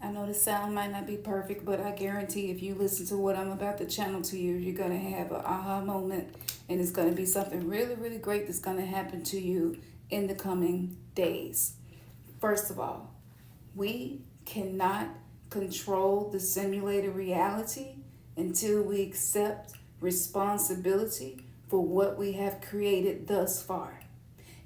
I know the sound might not be perfect, but I guarantee if you listen to what I'm about to channel to you, you're going to have an aha moment, and it's going to be something really, really great that's going to happen to you in the coming days. First of all, we cannot control the simulated reality until we accept responsibility for what we have created thus far.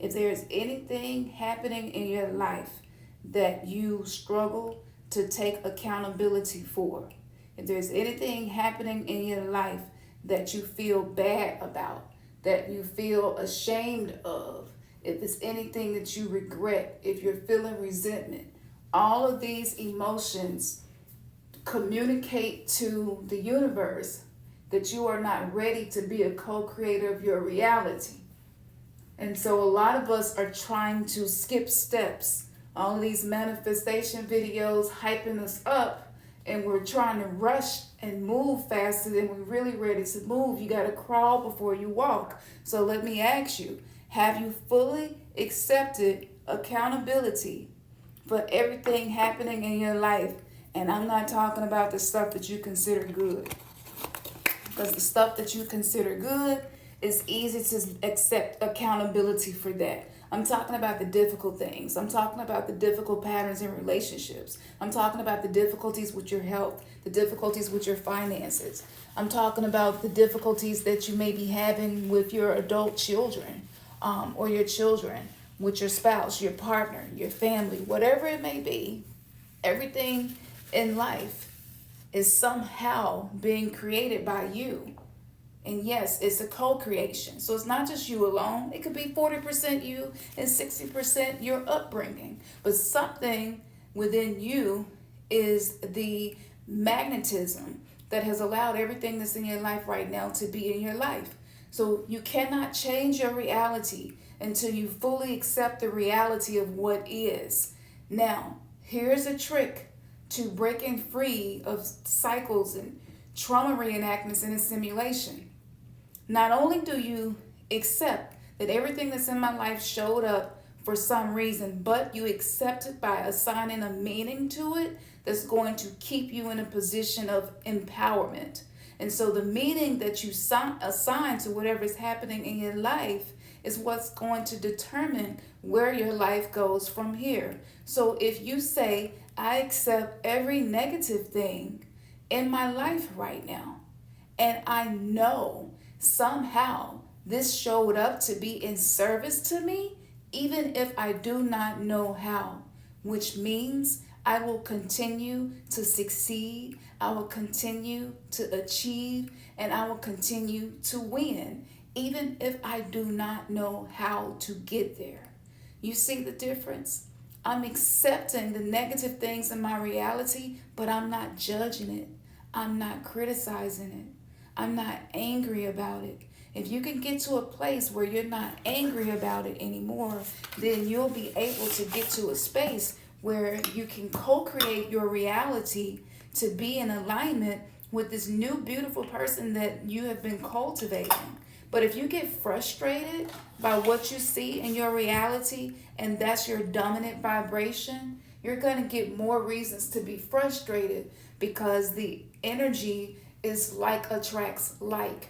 If there's anything happening in your life that you struggle to take accountability for, if there's anything happening in your life that you feel bad about, that you feel ashamed of, if it's anything that you regret, if you're feeling resentment, all of these emotions communicate to the universe that you are not ready to be a co-creator of your reality. And so a lot of us are trying to skip steps. All of these manifestation videos hyping us up, and we're trying to rush and move faster than we're really ready to move. You got to crawl before you walk. So let me ask you, have you fully accepted accountability for everything happening in your life? And I'm not talking about the stuff that you consider good, because the stuff that you consider good, it's easy to accept accountability for that. I'm talking about the difficult things. I'm talking about the difficult patterns in relationships. I'm talking about the difficulties with your health, the difficulties with your finances. I'm talking about the difficulties that you may be having with your adult children, or your children, with your spouse, your partner, your family, whatever it may be. Everything in life is somehow being created by you. And yes, it's a co-creation. So it's not just you alone. It could be 40% you and 60% your upbringing. But something within you is the magnetism that has allowed everything that's in your life right now to be in your life. So you cannot change your reality until you fully accept the reality of what is. Now, here's a trick to breaking free of cycles and trauma reenactments in a simulation. Not only do you accept that everything that's in my life showed up for some reason, but you accept it by assigning a meaning to it that's going to keep you in a position of empowerment. And so the meaning that you assign to whatever is happening in your life is what's going to determine where your life goes from here. So if you say, I accept every negative thing in my life right now, and I know somehow this showed up to be in service to me, even if I do not know how, which means I will continue to succeed, I will continue to achieve, and I will continue to win, even if I do not know how to get there. You see the difference? I'm accepting the negative things in my reality, but I'm not judging it. I'm not criticizing it. I'm not angry about it. If you can get to a place where you're not angry about it anymore, then you'll be able to get to a space where you can co-create your reality to be in alignment with this new beautiful person that you have been cultivating. But if you get frustrated by what you see in your reality and that's your dominant vibration, you're going to get more reasons to be frustrated, because the energy is like attracts like.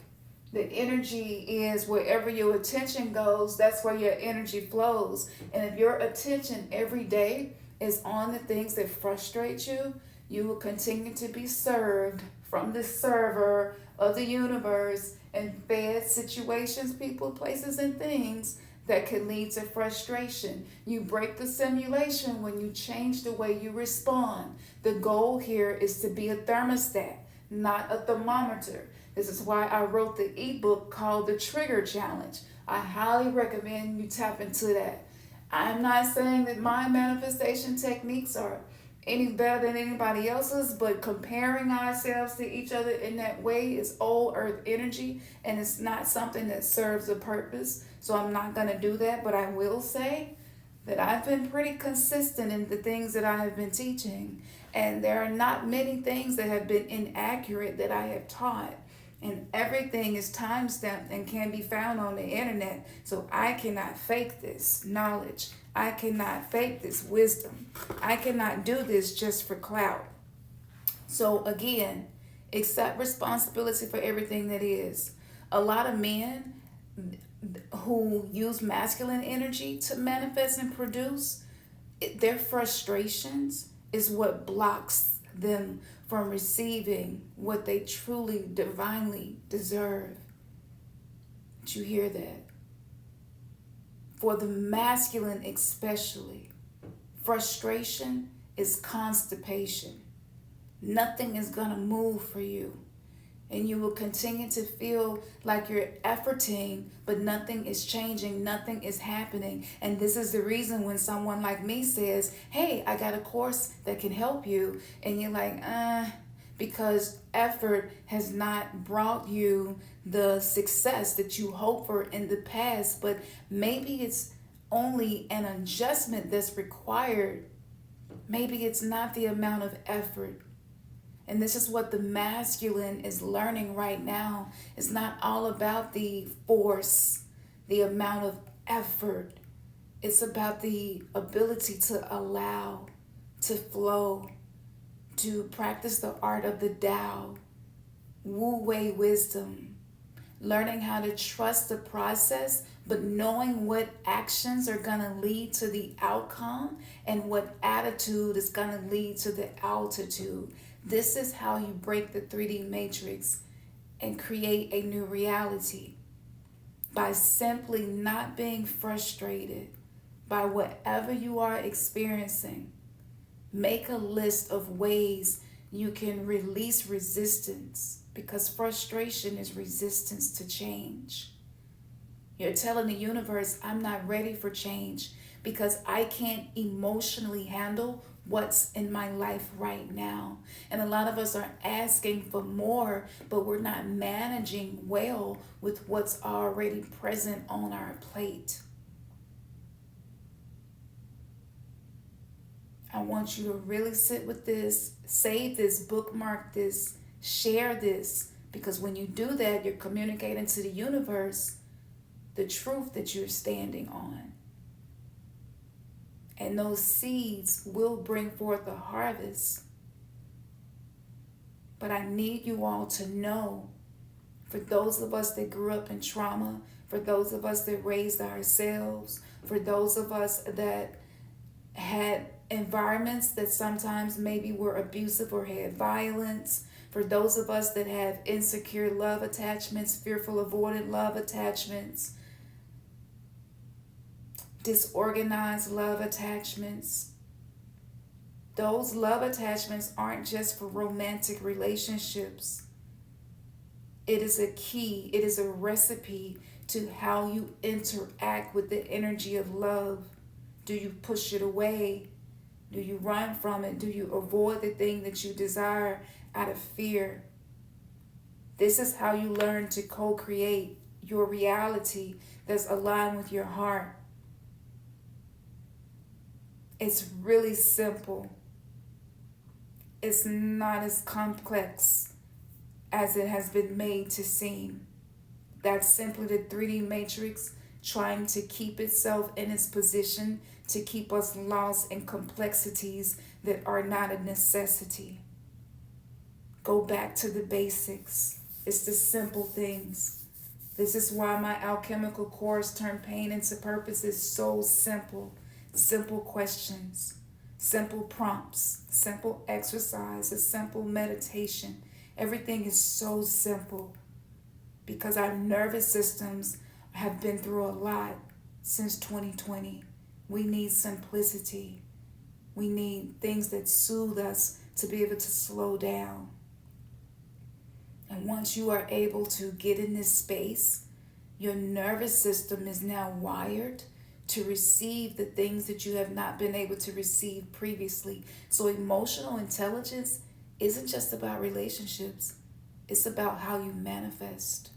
The energy is wherever your attention goes, that's where your energy flows. And if your attention every day is on the things that frustrate you, you will continue to be served from the server of the universe and fed situations, people, places, and things that can lead to frustration. You break the simulation when you change the way you respond. The goal here is to be a thermostat, not a thermometer. This is why I wrote the ebook called The Trigger Challenge. I highly recommend you tap into that. I'm not saying that my manifestation techniques are any better than anybody else's, but comparing ourselves to each other in that way is old earth energy, and it's not something that serves a purpose. So I'm not going to do that, but I will say that I've been pretty consistent in the things that I have been teaching, and there are not many things that have been inaccurate that I have taught. And everything is time-stamped and can be found on the internet. So I cannot fake this knowledge. I cannot fake this wisdom. I cannot do this just for clout. So again, accept responsibility for everything that is. A lot of men who use masculine energy to manifest and produce, their frustrations is what blocks them from receiving what they truly divinely deserve. Did you hear that? For the masculine especially, frustration is constipation. Nothing is going to move for you. And you will continue to feel like you're efforting, but nothing is changing, nothing is happening. And this is the reason when someone like me says, hey, I got a course that can help you. And you're like, because effort has not brought you the success that you hoped for in the past. But maybe it's only an adjustment that's required. Maybe it's not the amount of effort. And this is what the masculine is learning right now. It's not all about the force, the amount of effort. It's about the ability to allow, to flow, to practice the art of the Tao, Wu-Wei wisdom, learning how to trust the process, but knowing what actions are going to lead to the outcome and what attitude is going to lead to the altitude. This is how you break the 3D matrix and create a new reality, by simply not being frustrated by whatever you are experiencing. Make a list of ways you can release resistance, because frustration is resistance to change. You're telling the universe, I'm not ready for change because I can't emotionally handle what's in my life right now. And a lot of us are asking for more, but we're not managing well with what's already present on our plate. I want you to really sit with this, save this, bookmark this, share this, because when you do that, you're communicating to the universe the truth that you're standing on. And those seeds will bring forth a harvest. But I need you all to know, for those of us that grew up in trauma, for those of us that raised ourselves, for those of us that had environments that sometimes maybe were abusive or had violence, for those of us that have insecure love attachments, fearful avoidant love attachments, disorganized love attachments. Those love attachments aren't just for romantic relationships. It is a key, it is a recipe to how you interact with the energy of love. Do you push it away? Do you run from it? Do you avoid the thing that you desire out of fear? This is how you learn to co-create your reality that's aligned with your heart. It's really simple. It's not as complex as it has been made to seem. That's simply the 3D matrix trying to keep itself in its position to keep us lost in complexities that are not a necessity. Go back to the basics. It's the simple things. This is why my alchemical course, Turn Pain into Purpose, is so simple. Simple questions, simple prompts, simple exercise, a simple meditation. Everything is so simple because our nervous systems have been through a lot since 2020. We need simplicity. We need things that soothe us to be able to slow down. And once you are able to get in this space, your nervous system is now wired to receive the things that you have not been able to receive previously. So emotional intelligence isn't just about relationships. It's about how you manifest.